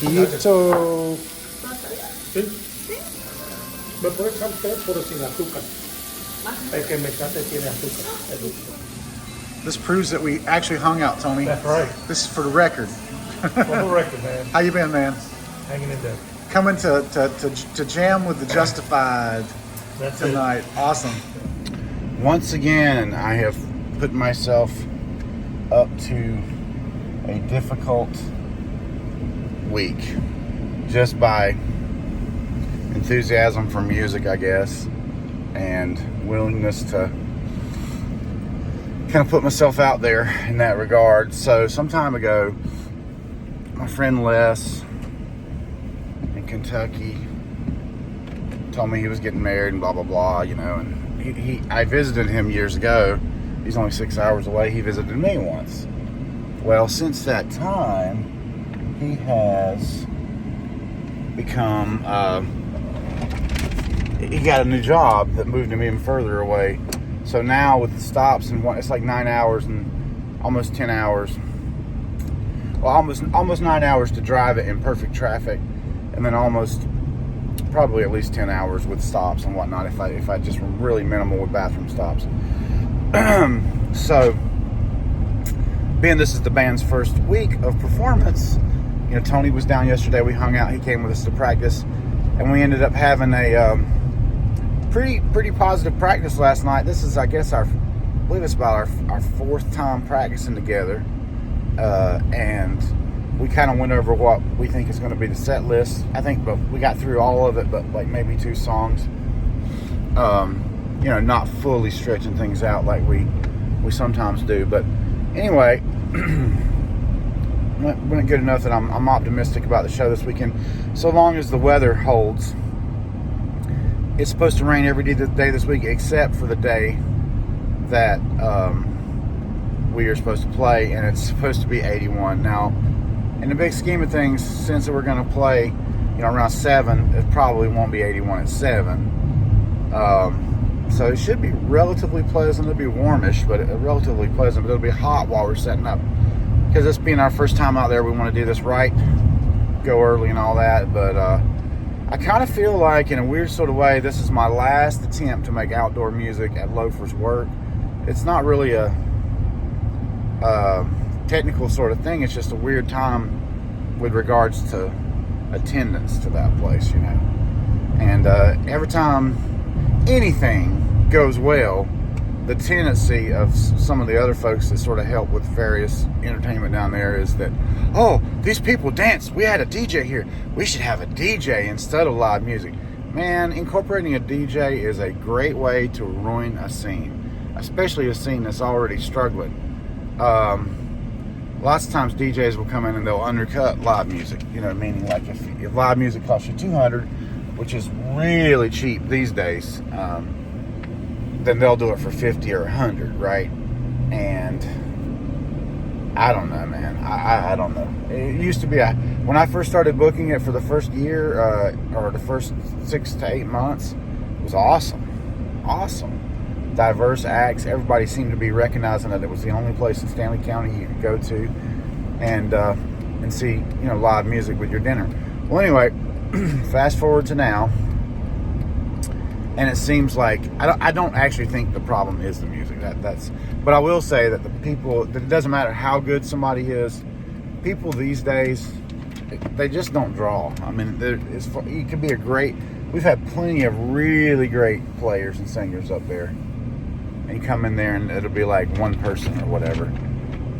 Hijito. ¿Sí? ¿Me puedes cambiar por sin azúcar? El que me echaste tiene azúcar. This proves that we actually hung out, Tony. That's right. This is for the record. For the record, man. How you been, man? Hanging in there. Coming to jam with the Justified That's tonight. Awesome. Once again, I have put myself up to a difficult week just by enthusiasm for music, I guess, and willingness to kind of put myself out there in that regard. So some time ago, my friend Les in Kentucky told me he was getting married and blah blah blah, you know, and I visited him years ago. He's only 6 hours away. He visited me once. Well, since that time, he has become he got a new job that moved him even further away. So now with the stops and what, it's like 9 hours and almost 10 hours. Well, almost 9 hours to drive it in perfect traffic, and then probably at least 10 hours with stops and whatnot if I just were really minimal with bathroom stops. So, being this is the band's first week of performance, you know, Tony was down yesterday. We hung out. He came with us to practice, and we ended up having a pretty positive practice last night. This is, I guess, I believe it's about our fourth time practicing together, and we kind of went over what we think is going to be the set list. I think, but we got through all of it, but like maybe 2 songs. You know, not fully stretching things out like we sometimes do. But anyway, went good enough that I'm optimistic about the show this weekend. So long as the weather holds. It's supposed to rain every day this week except for the day that we are supposed to play, and it's supposed to be 81. Now, in the big scheme of things, since we're going to play, you know, around 7, it probably won't be 81 at 7. So it should be relatively pleasant. It'll be warmish, but relatively pleasant. But it'll be hot while we're setting up. Because this being our first time out there, we want to do this right, go early and all that. But I kind of feel like, in a weird sort of way, this is my last attempt to make outdoor music at Loafers work. It's not really a technical sort of thing. It's just a weird time with regards to attendance to that place, you know. And every time anything goes well, the tendency of some of the other folks that sort of help with various entertainment down there is that, oh, these people dance. We had a DJ here. We should have a DJ instead of live music. Man, incorporating a DJ is a great way to ruin a scene, especially a scene that's already struggling. Lots of times DJs will come in and they'll undercut live music, you know, meaning like if live music costs you $200, which is really cheap these days, then they'll do it for $50 or $100, right? And I don't know, man. I don't know. It used to be when I first started booking it for the first year or the first 6 to 8 months, it was awesome. Diverse acts. Everybody seemed to be recognizing that it was the only place in Stanley County you could go to and see, you know, live music with your dinner. Well, anyway, fast forward to now, and it seems like I don't actually think the problem is the music. But I will say that the people, that it doesn't matter how good somebody is. People these days, they just don't draw. I mean, it could be a great. We've had plenty of really great players and singers up there, and you come in there and it'll be like one person or whatever.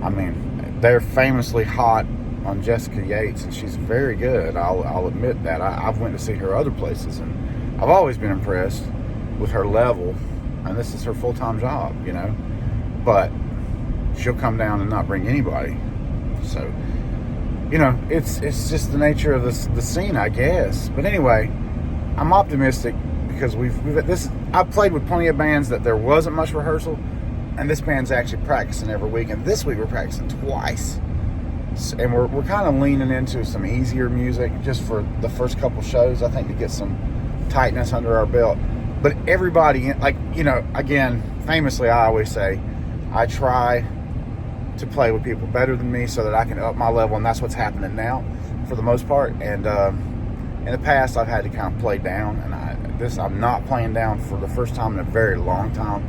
I mean, they're famously hot on Jessica Yates, and she's very good. I'll admit that. I've went to see her other places, and I've always been impressed with her level, and this is her full-time job, you know. But she'll come down and not bring anybody. So, you know, it's just the nature of the scene, I guess. But anyway, I'm optimistic because I've played with plenty of bands that there wasn't much rehearsal, and this band's actually practicing every week. And this week we're practicing twice. And we're kind of leaning into some easier music just for the first couple shows, I think, to get some tightness under our belt. But everybody, like, you know, again, famously, I always say, I try to play with people better than me so that I can up my level, and that's what's happening now for the most part. And in the past, I've had to kind of play down, and I'm not playing down for the first time in a very long time,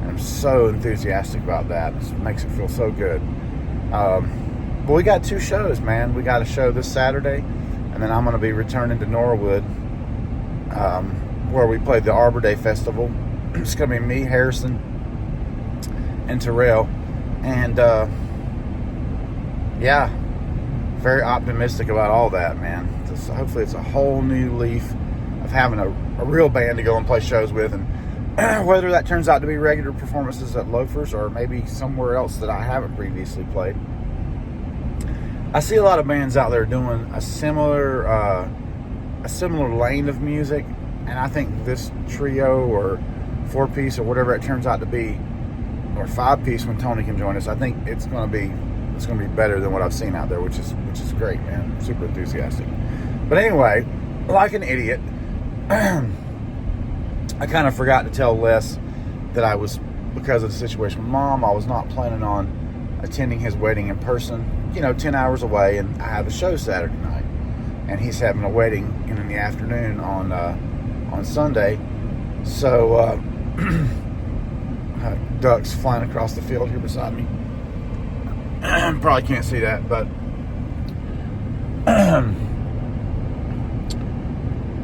and I'm so enthusiastic about that. It makes it feel so good. But we got 2 shows, man. We got a show this Saturday, and then I'm going to be returning to Norwood, where we played the Arbor Day Festival. It's going to be me, Harrison, and Terrell. And, yeah, very optimistic about all that, man. Hopefully it's a whole new leaf of having a real band to go and play shows with. And whether that turns out to be regular performances at Loafers or maybe somewhere else that I haven't previously played. I see a lot of bands out there doing a similar lane of music, and I think this trio or 4-piece or whatever it turns out to be, or 5-piece when Tony can join us, I think it's going to be better than what I've seen out there, which is great, man. Super enthusiastic. But anyway, like an idiot, I kind of forgot to tell Les that I was, because of the situation with Mom, I was not planning on attending his wedding in person. 10 hours away, and I have a show Saturday night, and he's having a wedding in the afternoon on Sunday. So ducks flying across the field here beside me. Probably can't see that, but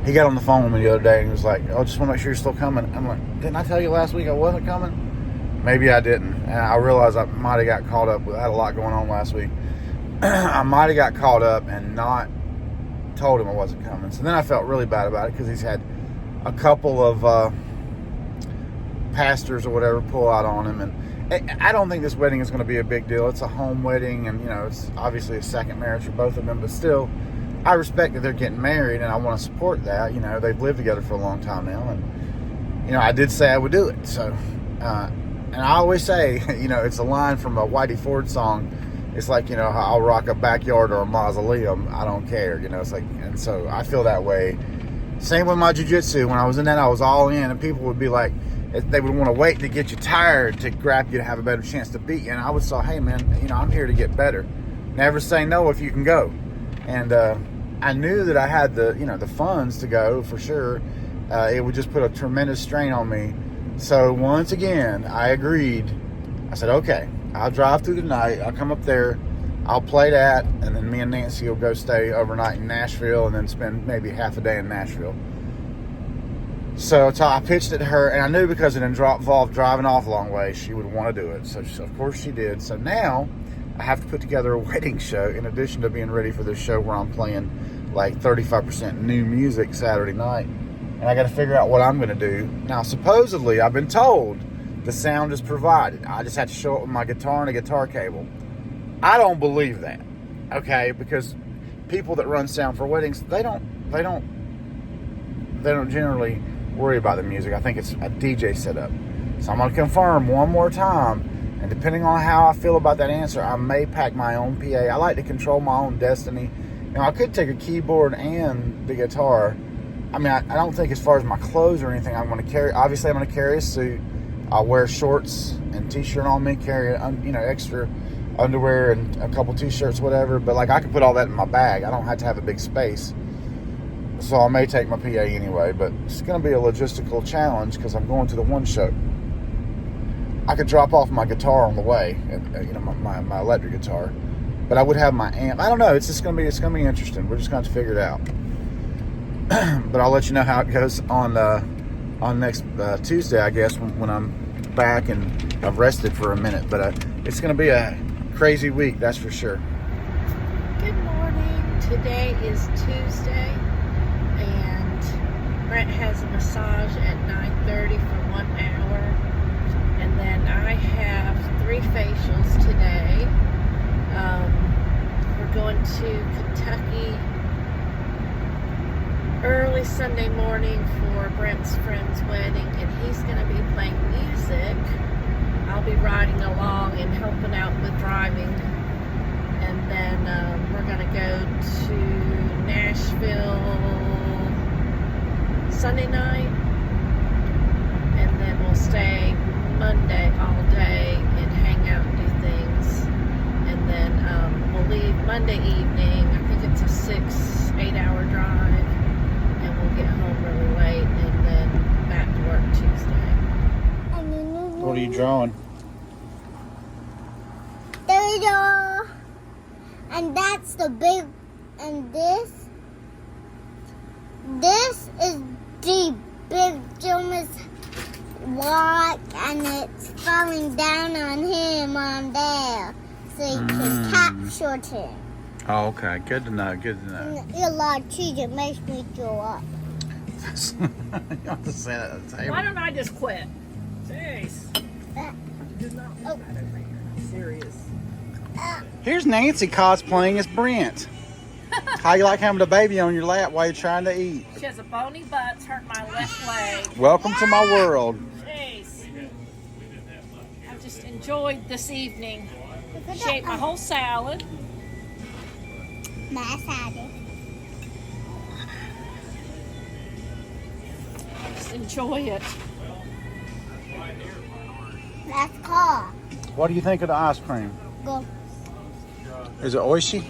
he got on the phone with me the other day and he was like, "Oh, just want to make sure you're still coming." I'm like, "Didn't I tell you last week I wasn't coming?" Maybe I didn't. And I realized I might have got caught up. I had a lot going on last week. I might have got caught up and not told him I wasn't coming. So then I felt really bad about it because he's had a couple of pastors or whatever pull out on him. And I don't think this wedding is going to be a big deal. It's a home wedding, and it's obviously a second marriage for both of them. But still, I respect that they're getting married, and I want to support that. They've lived together for a long time now, and I did say I would do it. So, and I always say, it's a line from a Whitey Ford song. It's like, I'll rock a backyard or a mausoleum. I don't care, it's like, and so I feel that way. Same with my jiu-jitsu. When I was in that, I was all in, and people would be like, they would want to wait to get you tired to grab you to have a better chance to beat you. And I would say, hey man, I'm here to get better. Never say no if you can go. And I knew that I had the funds to go for sure. It would just put a tremendous strain on me. So once again, I agreed. I said, okay, I'll drive through the night. I'll come up there. I'll play that. And then me and Nancy will go stay overnight in Nashville and then spend maybe half a day in Nashville. So I pitched it to her, and I knew because it involved driving off a long way, she would want to do it. So of course she did. So now I have to put together a wedding show in addition to being ready for this show where I'm playing like 35% new music Saturday night. And I got to figure out what I'm going to do. Now, supposedly, I've been told the sound is provided. I just have to show up with my guitar and a guitar cable. I don't believe that, okay? Because people that run sound for weddings, they don't generally worry about the music. I think it's a DJ setup. So I'm going to confirm one more time. And depending on how I feel about that answer, I may pack my own PA. I like to control my own destiny. Now, I could take a keyboard and the guitar. I mean, I don't think as far as my clothes or anything I'm going to carry. Obviously, I'm going to carry a suit. I'll wear shorts and t-shirt on me, carry extra underwear and a couple t-shirts, whatever. But like I can put all that in my bag. I don't have to have a big space. So I may take my PA anyway, but it's going to be a logistical challenge because I'm going to the one show. I could drop off my guitar on the way, my electric guitar, but I would have my amp. I don't know. It's going to be interesting. We're just going to figure it out. But I'll let you know how it goes on next Tuesday, I guess, when I'm back and I've rested for a minute. But it's going to be a crazy week, that's for sure. Good morning. Today is Tuesday, and Brent has a massage at 9:30 for 1 hour, and then I have 3 facials today. We're going to Kentucky early Sunday morning for Brent's friend's wedding, and he's going to be playing music. I'll be riding along and helping out with driving, and then we're going to go to Nashville Sunday night, and then we'll stay Monday all day and hang out and do things. 8-hour drive, and we'll get home really late, and then back to work Tuesday. What are you drawing? Dodo. And that's the big, and this is the big Jonas rock, and it's falling down on him on there, so you can capture him. Oh, okay. Good to know. Good to know. And a lot of cheese, it makes me throw up. You have to say that at the table. Why don't I just quit? Jeez. Oh. Serious. Here's Nancy cosplaying as Brent. How you like having a baby on your lap while you're trying to eat? She has a bony butt, it's hurt my left leg. Welcome to my world. Jeez. I've just enjoyed this evening. She ate my whole salad. My salad. Just enjoy it. That's car. What do you think of the ice cream? Go. Is it oishi?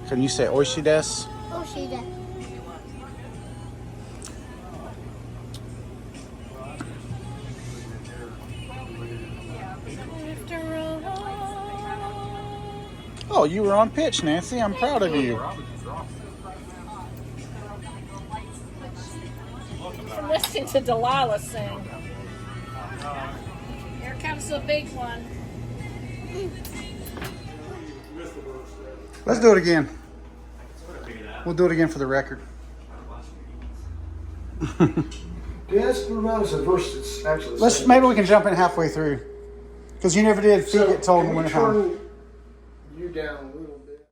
Can you say oishi desu? Oh, she did. Oh, you were on pitch, Nancy. I'm proud of you. From listening to Delilah sing. Here comes the big one. Let's do it again. We'll do it again for the record. Yeah, let's move on to the verse. It's actually. the Let's same. maybe we can jump in halfway through, because you never did. Feet get told can in we winter time. turn you down a little